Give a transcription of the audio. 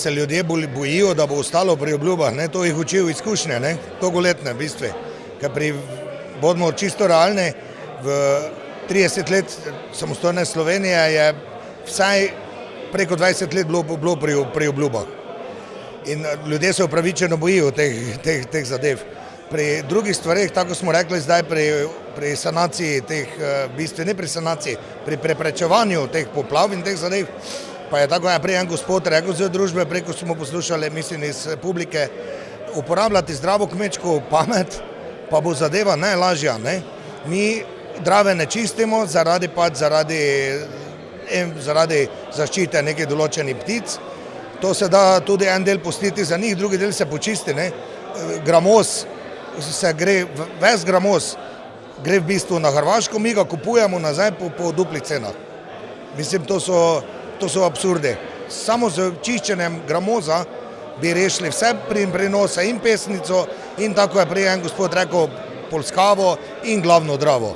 Se ljudje bojijo, da bo ostalo pri obljubah, to jih učijo izkušnje, dolgoletne v bistvu. Ker bodimo čisto realni, v 30 let samostojne Slovenije je vsaj preko 20 let bilo pri obljubah. In ljudje se upravičeno bojijo teh zadev. Pri drugih stvareh, tako smo rekli zdaj pri sanaciji teh, v bistvu ne pri sanaciji, pri preprečevanju teh poplav in teh zadev, pa je tako prej en gospod rekel z družbe, preko smo poslušali, mislim iz publike, uporabljati zdravo kmečko pamet, pa bo zadeva najlažja. Mi Drave ne čistimo zaradi zaščite nekih določenih ptic. To se da tudi en del pustiti za njih, drugi del se počisti. Gramoz se gre, ves gramoz gre v bistvu na Hrvaško, mi ga kupujemo nazaj po duplih cenah. Mislim, to so absurdi. Samo z čiščenjem gramoza bi rešili vse prenose in Pesnico in tako je prej en gospod rekel Polskavo in glavno Dravo.